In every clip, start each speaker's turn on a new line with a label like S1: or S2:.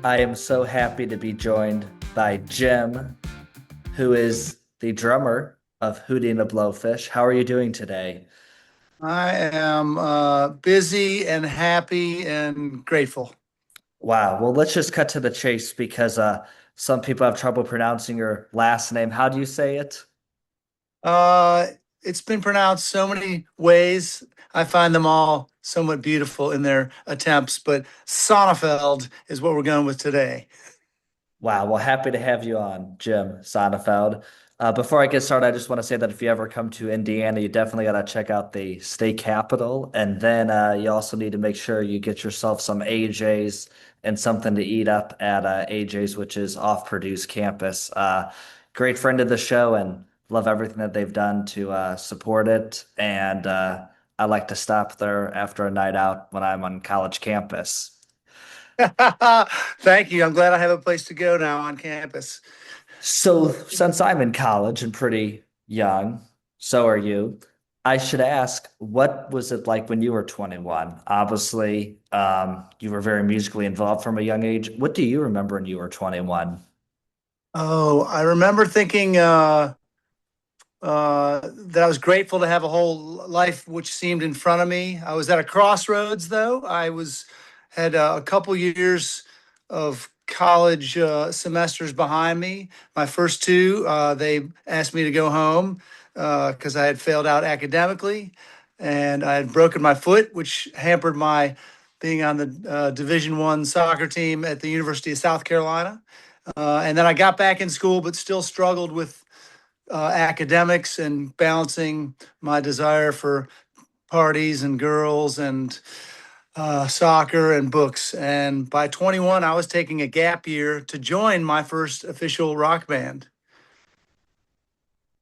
S1: I am so happy to be joined by Jim, who is the drummer of Hootie the Blowfish. How are you doing today?
S2: I am busy and happy and grateful.
S1: Wow. Well, let's just cut to the chase because some people have trouble pronouncing your last name. How do you say it?
S2: Uh, it's been pronounced so many ways. I find them all somewhat beautiful in their attempts, but Sonefeld is what we're going with today.
S1: Wow. Well, happy to have you on, Jim Sonefeld. Before I get started, I just want to say that if you ever come to Indiana, you definitely got to check out the state capitol. And then you also need to make sure you get yourself some AJ's and something to eat up at AJ's, which is off Purdue's campus. Great friend of the show and love everything that they've done to support it. And I like to stop there after a night out when I'm on college campus.
S2: Thank you. I'm glad I have a place to go now on campus.
S1: So, since I'm in college and pretty young, so are you, I should ask, what was it like when you were 21? Obviously, you were very musically involved from a young age. What do you remember when you were 21?
S2: Oh, I remember thinking that I was grateful to have a whole life which seemed in front of me. I was at a crossroads, though. I was had a couple years of college semesters behind me. My first two, they asked me to go home because I had failed out academically, and I had broken my foot, which hampered my being on the Division I soccer team at the University of South Carolina. And then I got back in school, but still struggled with academics and balancing my desire for parties and girls and soccer and books. And by 21, I was taking a gap year to join my first official rock band.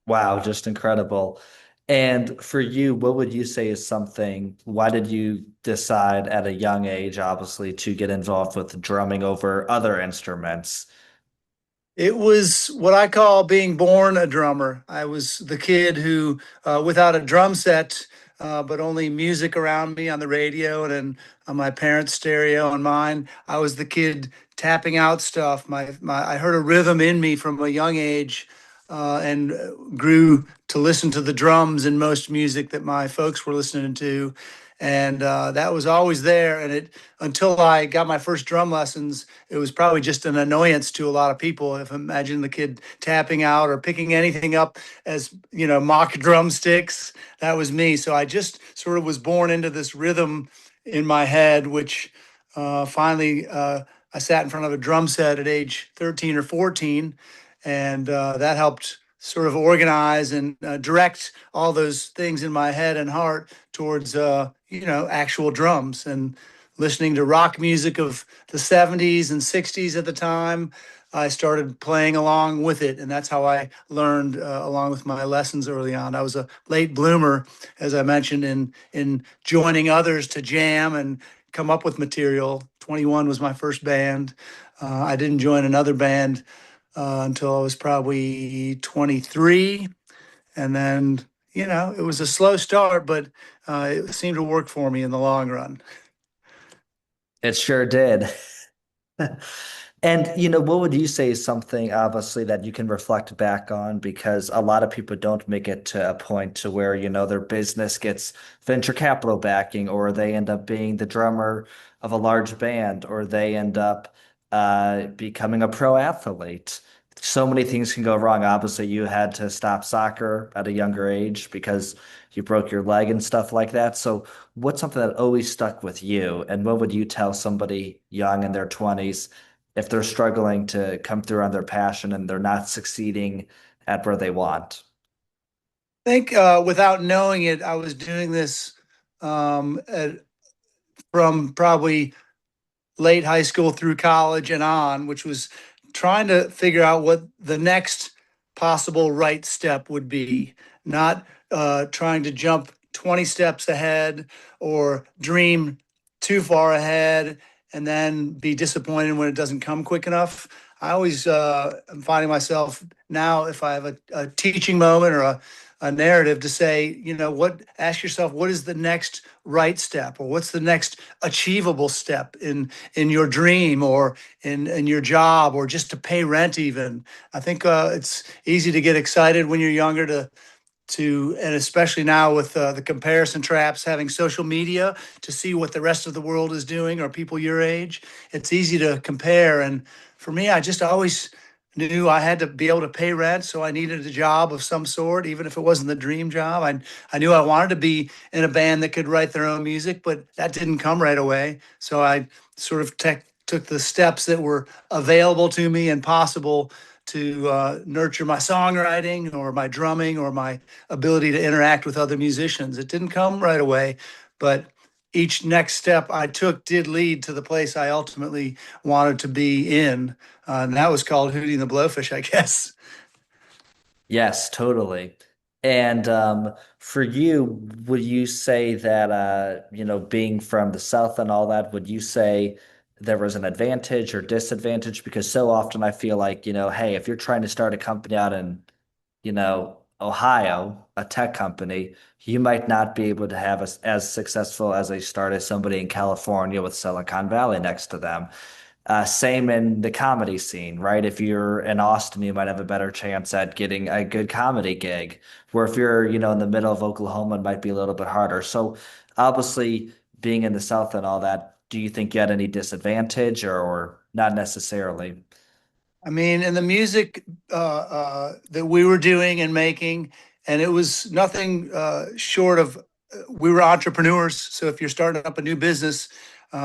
S1: Wow, just incredible. And for you, what would you say is something, why did you decide at a young age, obviously, to get involved with drumming over other instruments?
S2: It was what I call being born a drummer. I was the kid who, without a drum set, but only music around me on the radio and on my parents' stereo and mine. I was the kid tapping out stuff. I heard a rhythm in me from a young age, and grew to listen to the drums in most music that my folks were listening to. And that was always there. And it until I got my first drum lessons, it was probably just an annoyance to a lot of people. If imagine the kid tapping out or picking anything up as mock drumsticks, that was me. So I just sort of was born into this rhythm in my head, which finally I sat in front of a drum set at age 13 or 14, and that helped sort of organize and direct all those things in my head and heart towards actual drums and listening to rock music of the 70s and 60s at the time. I started playing along with it, and that's how I learned along with my lessons early on. I was a late bloomer, as I mentioned, in joining others to jam and come up with material. 21 was my first band. I didn't join another band until I was probably 23. And then, it was a slow start, but it seemed to work for me in the long run.
S1: It sure did. And what would you say is something obviously that you can reflect back on because a lot of people don't make it to a point to where, their business gets venture capital backing or they end up being the drummer of a large band or they end up becoming a pro athlete. So many things can go wrong. Obviously, you had to stop soccer at a younger age because you broke your leg and stuff like that. So what's something that always stuck with you? And what would you tell somebody young in their 20s if they're struggling to come through on their passion and they're not succeeding at where they want?
S2: I think without knowing it, I was doing this from probably late high school through college and on, which was trying to figure out what the next possible right step would be, not trying to jump 20 steps ahead or dream too far ahead and then be disappointed when it doesn't come quick enough. I always am finding myself now, if I have a teaching moment or a narrative to say, ask yourself, what is the next right step, or what's the next achievable step in your dream, or in your job, or just to pay rent even. I think it's easy to get excited when you're younger and especially now with the comparison traps, having social media to see what the rest of the world is doing, or people your age. It's easy to compare. And for me, I just always knew I had to be able to pay rent, so I needed a job of some sort, even if it wasn't the dream job. I knew I wanted to be in a band that could write their own music, but that didn't come right away. So I sort of took the steps that were available to me and possible to nurture my songwriting, or my drumming, or my ability to interact with other musicians. It didn't come right away, but each next step I took did lead to the place I ultimately wanted to be in. And that was called Hootie the Blowfish, I guess.
S1: Yes, totally. And for you, would you say that being from the South and all that, would you say there was an advantage or disadvantage? Because so often I feel like, hey, if you're trying to start a company out in, Ohio, a tech company, you might not be able to have as successful as a start as somebody in California with Silicon Valley next to them. Same in the comedy scene, right? If you're in Austin, you might have a better chance at getting a good comedy gig. Where if you're, in the middle of Oklahoma, it might be a little bit harder. So obviously, being in the South and all that, do you think you had any disadvantage or not necessarily?
S2: I mean, and the music that we were doing and making, and it was nothing short of, we were entrepreneurs. So if you're starting up a new business,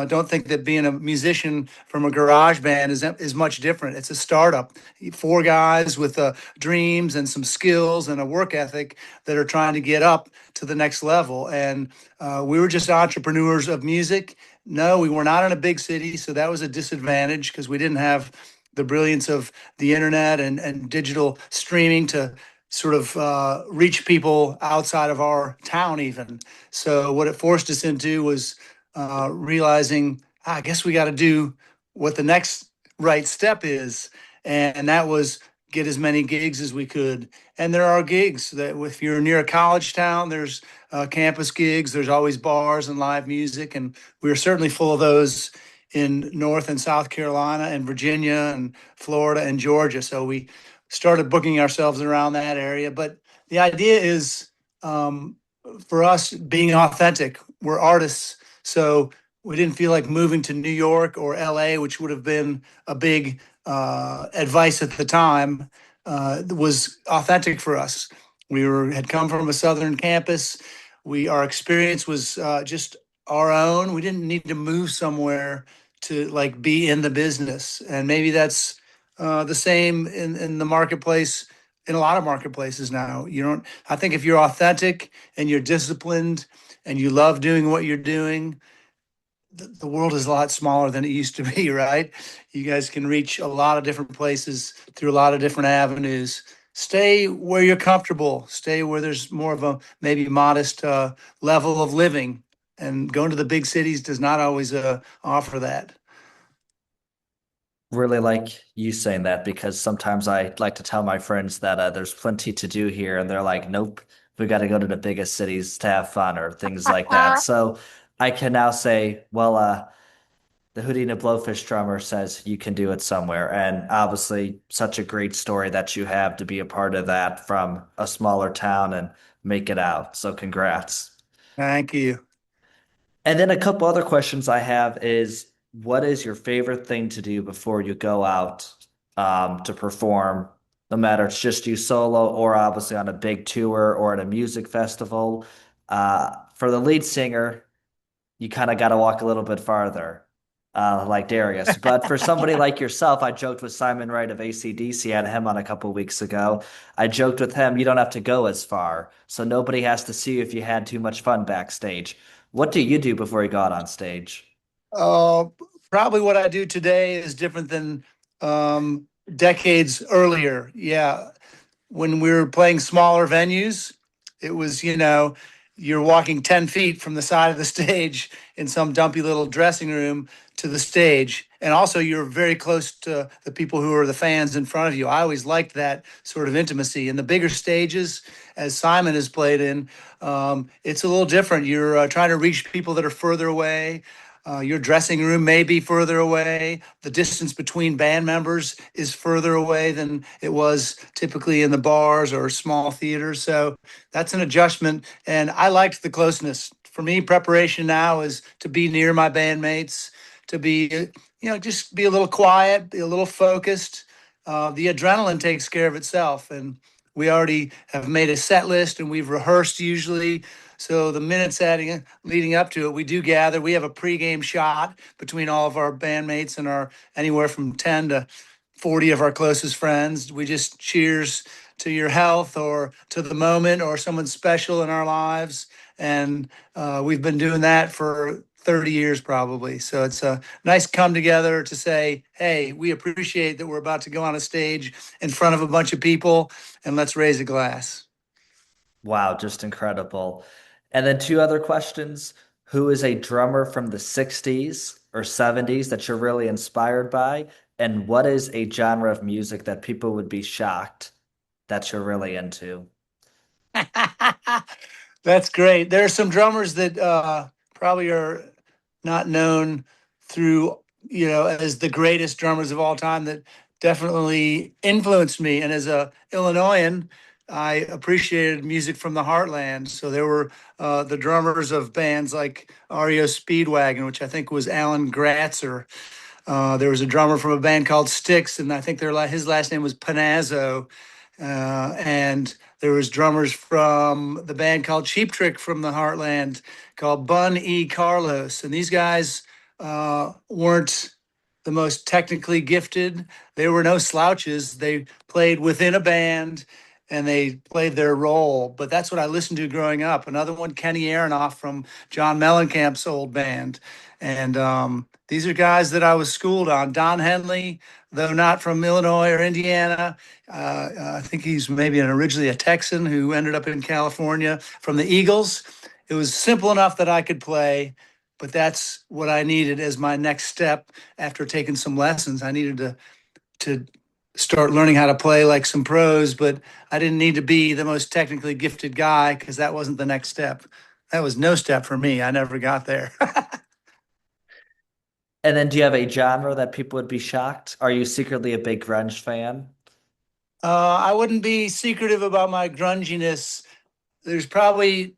S2: don't think that being a musician from a garage band is much different. It's a startup. Four guys with dreams and some skills and a work ethic that are trying to get up to the next level. And we were just entrepreneurs of music. No, we were not in a big city, so that was a disadvantage because we didn't have the brilliance of the internet and digital streaming to sort of reach people outside of our town even. So what it forced us into was realizing, I guess we got to do what the next right step is. And that was get as many gigs as we could. And there are gigs that if you're near a college town, there's campus gigs, there's always bars and live music. And we were certainly full of those in North and South Carolina and Virginia and Florida and Georgia. So we started booking ourselves around that area. But the idea is um, for us being authentic. We're artists. So we didn't feel like moving to New York or LA, which would have been a big advice at the time, was authentic for us. Had come from a Southern campus. Our experience was just our own. We didn't need to move somewhere to like be in the business. And maybe that's the same in the marketplace, in a lot of marketplaces now. You don't, I think if you're authentic and you're disciplined and you love doing what you're doing, the world is a lot smaller than it used to be, right? You guys can reach a lot of different places through a lot of different avenues. Stay where you're comfortable, stay where there's more of a maybe modest level of living. And going to the big cities does not always offer that.
S1: Really like you saying that because sometimes I like to tell my friends that there's plenty to do here, and they're like, nope, we got to go to the biggest cities to have fun or things like that. So I can now say, well, the Hootie the Blowfish drummer says you can do it somewhere. And obviously, such a great story that you have to be a part of that from a smaller town and make it out. So congrats.
S2: Thank you.
S1: And then a couple other questions I have is what is your favorite thing to do before you go out to perform, no matter it's just you solo or obviously on a big tour or at a music festival? For the lead singer, you kind of got to walk a little bit farther, like Darius. But for somebody like yourself, I joked with Simon Wright of AC/DC, had him on a couple weeks ago. I joked with him, you don't have to go as far, so nobody has to see if you had too much fun backstage. What do you do before you go out on stage?
S2: Uh, Probably what I do today is different than decades earlier. Yeah, when we were playing smaller venues, it was, you're walking 10 feet from the side of the stage in some dumpy little dressing room to the stage. and also you're very close to the people who are the fans in front of you. I always liked that sort of intimacy. In the bigger stages, as Simon has played in, it's a little different. You're trying to reach people that are further away. Your dressing room may be further away. The distance between band members is further away than it was typically in the bars or small theaters. So that's an adjustment. And I liked the closeness. For me, preparation now is to be near my bandmates, to be, just be a little quiet, be a little focused. The adrenaline takes care of itself. And we already have made a set list and we've rehearsed usually. So the minutes leading up to it, we do gather. We have a pregame shot between all of our bandmates and our anywhere from 10 to 40 of our closest friends. We just cheers to your health or to the moment or someone special in our lives. And we've been doing that for 30 years probably. So it's a nice come together to say, hey, we appreciate that we're about to go on a stage in front of a bunch of people and let's raise a glass.
S1: Wow, just incredible. And then two other questions. Who is a drummer from the 60s or 70s that you're really inspired by? And what is a genre of music that people would be shocked that you're really into?
S2: That's great. There are some drummers that probably are not known through, as the greatest drummers of all time that definitely influenced me. And as a Illinoisan, I appreciated music from the heartland. So there were the drummers of bands like REO Speedwagon, which I think was Alan Gratzer. There was a drummer from a band called Styx, and I think his last name was Panazzo. And there was drummers from the band called Cheap Trick from the Heartland called Bun E. Carlos. And these guys weren't the most technically gifted. They were no slouches. They played within a band and they played their role. But that's what I listened to growing up. Another one, Kenny Aronoff from John Mellencamp's old band. And these are guys that I was schooled on. Don Henley, though not from Illinois or Indiana, I think he's maybe originally a Texan who ended up in California from the Eagles. It was simple enough that I could play, but that's what I needed as my next step after taking some lessons. I needed to start learning how to play like some pros, but I didn't need to be the most technically gifted guy because that wasn't the next step. That was no step for me. I never got there.
S1: And then do you have a genre that people would be shocked? Are you secretly a big grunge fan?
S2: I wouldn't be secretive about my grunginess. There's probably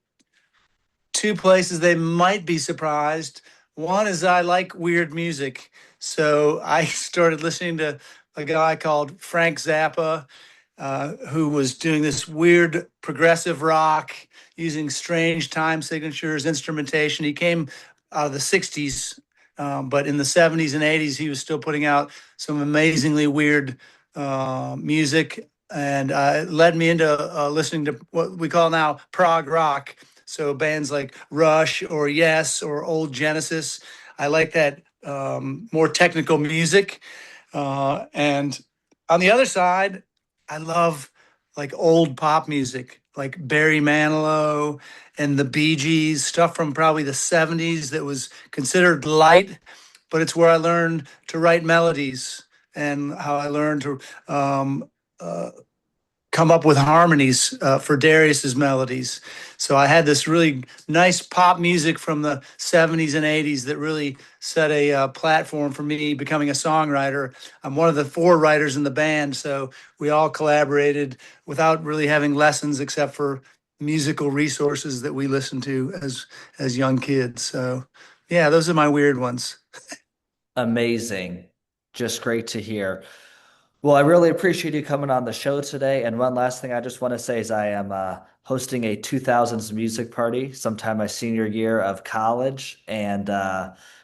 S2: two places they might be surprised. One is I like weird music. So I started listening to a guy called Frank Zappa, who was doing this weird progressive rock using strange time signatures, instrumentation. He came out of the 60s, but in the 70s and 80s, he was still putting out some amazingly weird music. And it led me into listening to what we call now prog rock. So bands like Rush or Yes or Old Genesis. I like that more technical music. And on the other side, I love like old pop music, like Barry Manilow and the Bee Gees, stuff from probably the 70s that was considered light, but it's where I learned to write melodies and how I learned to uh, come up with harmonies for Darius's melodies. So I had this really nice pop music from the 70s and 80s that really set a platform for me becoming a songwriter. I'm one of the four writers in the band, so we all collaborated without really having lessons except for musical resources that we listened to as young kids. So yeah, those are my weird ones.
S1: Amazing. Just great to hear. Well, I really appreciate you coming on the show today. And one last thing I just want to say is I am hosting a 2000s music party sometime my senior year of college, and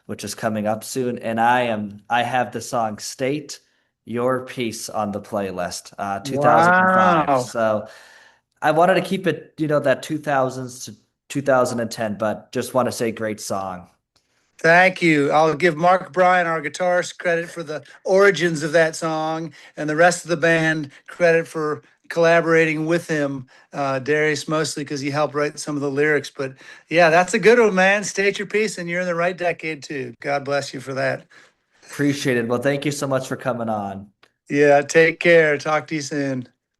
S1: which is coming up soon. And I have the song "State Your Peace" on the playlist, 2005.
S2: Wow.
S1: So I wanted to keep it, that 2000s to 2010, but just want to say great song.
S2: Thank you. I'll give Mark Bryan, our guitarist, credit for the origins of that song, and the rest of the band credit for collaborating with him. Darius mostly because he helped write some of the lyrics. But yeah, that's a good one, man. State your piece, and you're in the right decade too. God bless you for that.
S1: Appreciate it. Well, thank you so much for coming on.
S2: Yeah, take care. Talk to you soon.